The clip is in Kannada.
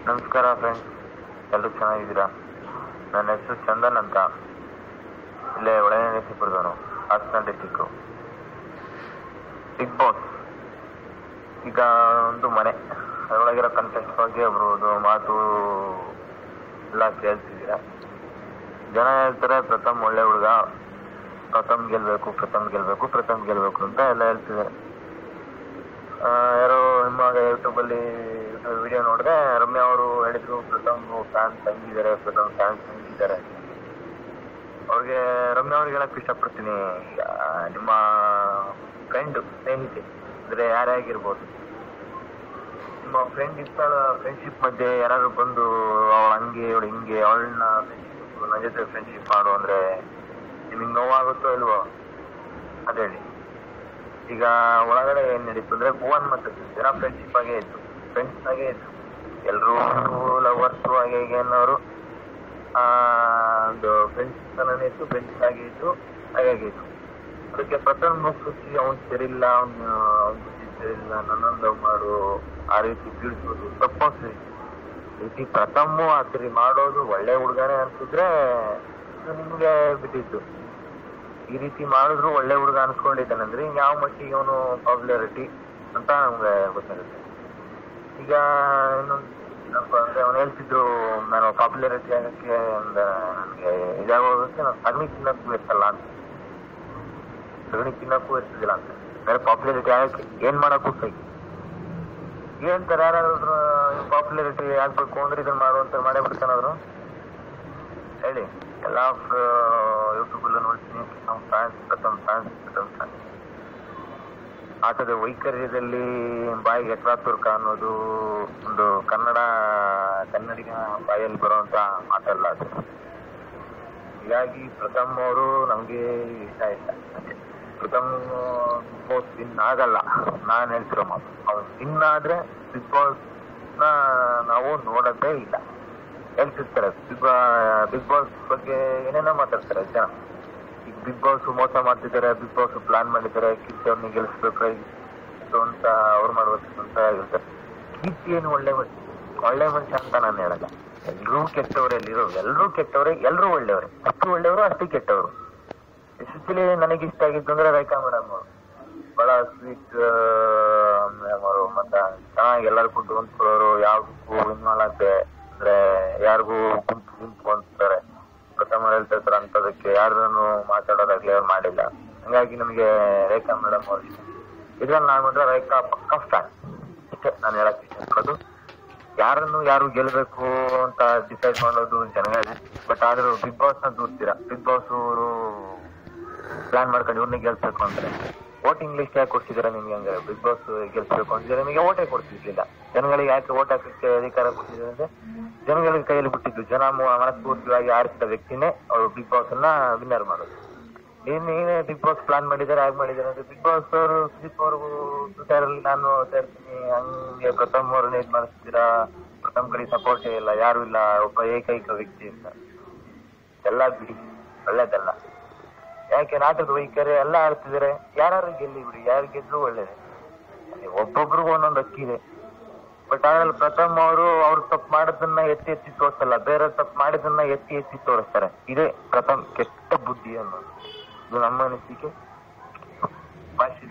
ನಮಸ್ಕಾರ ಫ್ರೆಂಡ್ಸ್, ಎಲ್ಲರೂ ಚೆನ್ನಾಗಿದ್ದೀರಾ? ನನ್ನ ಹೆಸರು ಚಂದನ್ ಅಂತ, ಇಲ್ಲೇ ಒಳನೇಸಿಪುರದವನು, ಹಾಸನ ಡಿಸ್ಟಿಕ್ಕು. ಬಿಗ್ ಬಾಸ್ ಈಗ ಒಂದು ಮನೆ, ಅದರೊಳಗಿರೋ ಕಂಟೆಸ್ಟ್ ಬಗ್ಗೆ ಒಬ್ರು ಮಾತು ಎಲ್ಲ ಕೇಳ್ತಿದ್ದೀರಾ. ಜನ ಹೇಳ್ತಾರೆ ಪ್ರಥಮ್ ಒಳ್ಳೆ ಹುಡುಗ, ಪ್ರಥಮ್ ಗೆಲ್ಬೇಕು ಅಂತ ಎಲ್ಲ ಹೇಳ್ತಿದ್ದಾರೆ. ಯಾರೋ ನಿಮ್ಮ ಯೂಟ್ಯೂಬಲ್ಲಿ ವಿಡಿಯೋ ನೋಡಿದ್ರೆ ರಮ್ಯಾ ಅವರು ಹೇಳಿದ್ರು ಪ್ರಥಮ್ ಫ್ಯಾನ್ಸ್ ಹಂಗಿದ್ದಾರೆ. ಅವ್ರಿಗೆ ರಮ್ಯಾ ಅವ್ರಿಗೆ ಹೇಳಕ್ ಇಷ್ಟಪಡ್ತೀನಿ, ನಿಮ್ಮ ಸ್ನೇಹಿತೆ ಅಂದ್ರೆ ಯಾರೇ ಆಗಿರ್ಬೋದು, ನಿಮ್ಮ ಫ್ರೆಂಡ್ಶಿಪ್ ಮಧ್ಯೆ ಯಾರಾದ್ರು ಬಂದು ಅವಳು ಹಂಗೆ ಇವಳು ಹಿಂಗೆ, ಅವಳನ್ನ ನನ್ನ ಜೊತೆ ಫ್ರೆಂಡ್ಶಿಪ್ ಮಾಡು ಅಂದ್ರೆ ನಿಮಗೆ ನೋವಾಗುತ್ತೋ ಇಲ್ವೋ ಅದೇಳಿ. ಈಗ ಒಳಗಡೆ ಏನ್ ನಡೀತು ಅಂದ್ರೆ ಭುವನ್ ಮತ್ತೆ ಜನ ಫ್ರೆಂಡ್ಶಿಪ್ ಆಗೇ ಇತ್ತು, ಎಲ್ರು ಲವರ್ಸು ಹಾಗೆ ಹೀಗೆ ಅನ್ನೋರು ಒಂದು ಫ್ರೆಂಡ್ಸ್ ಹಾಗೆ ಇತ್ತು. ಅದಕ್ಕೆ ಪ್ರಥಮ್ ಮುಗಿಸಿ ಅವ್ನು ಸರಿಯಿಲ್ಲ, ಅವ್ನು ಬುದ್ಧಿ ಸರಿಯಿಲ್ಲ, ನನ್ನನ್ನು ಲವ್ ಮಾಡು ಆ ರೀತಿ ಬೀಳ್ಸೋದು ತಪ್ಪು. ರೀತಿ ಪ್ರಥಮು ಆ ಸರಿ ಮಾಡೋದು ಒಳ್ಳೆ ಹುಡುಗನೇ ಅನ್ಸಿದ್ರೆ ನಿಮ್ಗೆ ಬಿಟ್ಟಿದ್ದು. ಈ ರೀತಿ ಮಾಡಿದ್ರು ಒಳ್ಳೆ ಹುಡುಗ ಅನ್ಸ್ಕೊಂಡಿದ್ದಾನಂದ್ರೆ ಯಾವ ಮಟ್ಟಿಗೆ ಅವನು ಪಾಪ್ಯುಲಾರಿಟಿ ಅಂತ ನಮ್ಗೆ ಗೊತ್ತಾಗುತ್ತೆ. ಈಗ ಇನ್ನೊಂದು ಅವನು ಹೇಳ್ತಿದ್ರು, ನಾನು ಪಾಪ್ಯುಲಾರಿಟಿ ಆಗಕ್ಕೆ ನನಗೆ ಇದಾಗೋದಕ್ಕೆ ನಾನು ಸಗಣಿ ತಿನ್ನಕ್ಕೂ ಇರ್ತಲ್ಲ ಅಂತ, ಸಗಣಿ ತಿನ್ನಕ್ಕೂ ಇರ್ತಿದಿಲ್ಲ ಅಂತ, ಬೇರೆ ಪಾಪ್ಯುಲಾರಿಟಿ ಆಗಕ್ಕೆ ಏನ್ ಮಾಡಕ್ಕೂ ಸೈ ಏನಂತಾರೆ. ಯಾರಾದ್ರೂ ಪಾಪ್ಯುಲಾರಿಟಿ ಆಗ್ಬೇಕು ಅಂದ್ರೆ ಇದನ್ನ ಮಾಡುವಂತ ಮಾಡೇ ಬಿಡ್ತಾನಾದ್ರು ಹೇಳಿ. ಎಲ್ಲ ಯೂಟ್ಯೂಬಲ್ಲೂ ನೋಡ್ತೀನಿ, ಪ್ರಥಮ್ ಫ್ಯಾನ್ಸ್. ಆಟದ ವೈಖರ್ಯದಲ್ಲಿ ಬಾಯಿಗೆ ಎಟ್ರಾ ತುರ್ಕ ಅನ್ನೋದು ಒಂದು ಕನ್ನಡಿಗ ಬಾಯಲ್ಲಿ ಬರುವಂತ ಮಾತಲ್ಲ ಅದು. ಹೀಗಾಗಿ ಪ್ರಥಮ್ ಅವರು ನಮ್ಗೆ ಇಷ್ಟ. ಪ್ರಥಮ್ ಬಿಗ್ ಬಾಸ್ ವಿನ್ ಆಗಲ್ಲ, ನಾನ್ ಹೇಳ್ತಿರೋ ಮಾತು. ಅವ್ನು ವಿನ್ ಆದ್ರೆ ಬಿಗ್ ಬಾಸ್ ನಾವು ನೋಡೋದೇ ಇಲ್ಲ. ಹೇಳ್ತಿರ್ತಾರೆ ಬಿಗ್ ಬಾಸ್ ಬಗ್ಗೆ ಏನೇನೋ ಮಾತಾಡ್ತಾರೆ ಜನ. ಈಗ ಬಿಗ್ ಬಾಸ್ ಮೋಸ ಮಾಡ್ತಿದ್ದಾರೆ, ಬಿಗ್ ಬಾಸ್ ಪ್ಲಾನ್ ಮಾಡಿದ್ದಾರೆ, ಕೀರ್ತಿ ಅವ್ರನ್ನ ಗೆಲ್ಲಿಸ್ಬೇಕು ಅಂತ ಅವ್ರು ಮಾಡ್ಬೇಕು ಅಂತ ಹೇಳ್ತಾರೆ. ಕೀರ್ತಿ ಏನು ಒಳ್ಳೆ ಮನುಷ್ಯ ಅಂತ ನಾನು ಹೇಳಲ್ಲ. ಎಲ್ರೂ ಕೆಟ್ಟವ್ರೆ, ಎಲ್ರೂ ಕೆಟ್ಟವ್ರೆ, ಎಲ್ರೂ ಒಳ್ಳೆಯವ್ರೆ. ಅಷ್ಟು ಒಳ್ಳೆಯವರು ಅಷ್ಟು ಕೆಟ್ಟವರು. ಎಸ್ಪೆಷಲಿ ನನಗೆ ಇಷ್ಟ ಆಗಿತ್ತು ಅಂದ್ರೆ ರೇಖಾ ಮೇಡಮ್ ಅವರು. ಬಹಳ ಸ್ವೀಟ್ ಮೇಡಮ್ ಅವರು. ಮತ್ತೆ ಚೆನ್ನಾಗಿ ಎಲ್ಲರೂ ಕೊಟ್ಟು ಹೊಂದ್ಕೊಳ್ಳೋರು, ಯಾವ್ದಕ್ಕೂ ಇನ್ವಾಲ್ವ್ ಅಂದ್ರೆ ಯಾರಿಗೂ ಗುಂಪು ಅಂತಾರೆ. ಪ್ರಥಮ ಹೇಳ್ತಾರೆ ಅಂತದಕ್ಕೆ ಯಾರನ್ನು ಮಾತಾಡೋದಾಗ್ಲಿ ಅವ್ರು ಮಾಡಿಲ್ಲ. ಹಂಗಾಗಿ ನಮಗೆ ರೇಖಾ ಮೇಡಮ್ ಅವ್ರು ಇಷ್ಟ. ಇದ್ರಲ್ಲಿ ನಾನು ಅಂದ್ರೆ ರೇಖಾ ಪಕ್ಕ ಫ್ಯಾನ್. ಇಷ್ಟೇ ನಾನು ಹೇಳಕ್ ಇಷ್ಟಪಡೋದು. ಯಾರು ಗೆಲ್ಬೇಕು ಅಂತ ಡಿಸೈಡ್ ಮಾಡೋದು ಜನಗಳೇ. ಬಟ್ ಆದ್ರೂ ಬಿಗ್ ಬಾಸ್ ನ ದೂರ್ತೀರಾ. ಬಿಗ್ ಬಾಸ್ ಅವರು ಪ್ಲಾನ್ ಮಾಡ್ಕೊಂಡು ಇವ್ರನ್ನ ಗೆಲ್ಸ್ಬೇಕು ಅಂದ್ರೆ ವೋಟಿಂಗ್ ಲಿಸ್ಟ್ ಯಾಕೆ ಕೊಡ್ತಿದಾರೆ ನಿಮ್ಗೆ? ಹಂಗಾರೆ ಬಿಗ್ ಬಾಸ್ ಗೆಲ್ಸ್ಬೇಕು ಅಂತಿದ್ರೆ ನಿಮಗೆ ಓಟೇ ಕೊಡ್ತಿರ್ಲಿಲ್ಲ. ಜನಗಳಿಗೆ ಯಾಕೆ ಓಟ್ ಹಾಕಕ್ಕೆ ಅಧಿಕಾರ ಕೊಡ್ತಿದ್ದಾರೆ ಅಂದ್ರೆ ಜನಗಳಿಗೆ ಕೈಯಲ್ಲಿ ಬಿಟ್ಟಿದ್ದು. ಜನ ಮನಸ್ಫೂರ್ತಿಯಾಗಿ ಆರಿಸಿದ ವ್ಯಕ್ತಿನೇ ಅವರು ಬಿಗ್ ಬಾಸ್ ಅನ್ನ ವಿನ್ನರ್ ಮಾಡೋದು. ನೀವೇ ಬಿಗ್ ಬಾಸ್ ಪ್ಲಾನ್ ಮಾಡಿದ್ದಾರೆ ಅಂದ್ರೆ ಬಿಗ್ ಬಾಸ್ ಅವರು ಸುದೀಪ್ ಅವ್ರಿಗೂ ಸುತಾರಲ್ಲಿ ನಾನು ಸೇರ್ತೀನಿ ಹಂಗೆ ಪ್ರಥಮ್ ಅವ್ರನ್ನ ಇದ್ ಮಾಡಿಸ್ತೀರಾ. ಪ್ರಥಮ್ ಕಡೆ ಸಪೋರ್ಟೇ ಇಲ್ಲ, ಯಾರು ಇಲ್ಲ, ಒಬ್ಬ ಏಕೈಕ ವ್ಯಕ್ತಿ ಇರ್ತಾರೆ. ಎಲ್ಲ ಬಿಡಿ, ಒಳ್ಳೇದಲ್ಲ. ಯಾಕೆ ನಾಟಕದ ವೈಖರಿ ಎಲ್ಲ ಆಡ್ತಿದ್ದಾರೆ. ಯಾರು ಗೆಲ್ಲಿ ಬಿಡಿ, ಯಾರು ಗೆದ್ರು ಒಳ್ಳೇದೆ. ಒಬ್ಬೊಬ್ರಿಗೂ ಒಂದೊಂದು ಅಕ್ಕಿದೆ. ಬಟ್ ಆದ್ರಲ್ಲಿ ಪ್ರಥಮ್ ಅವ್ರು ತಪ್ಪು ಮಾಡೋದನ್ನ ಎತ್ತಿ ತೋರಿಸಲ್ಲ, ಬೇರೆ ತಪ್ಪು ಮಾಡಿದನ್ನ ಎತ್ತಿ ತೋರಿಸ್ತಾರೆ. ಇದೇ ಪ್ರಥಮ್ ಕೆಟ್ಟ ಬುದ್ಧಿ ಅನ್ನೋದು. ಇದು ನಮ್ಮ ಅನಿಸಿಕೆ. ಭಾಷೆ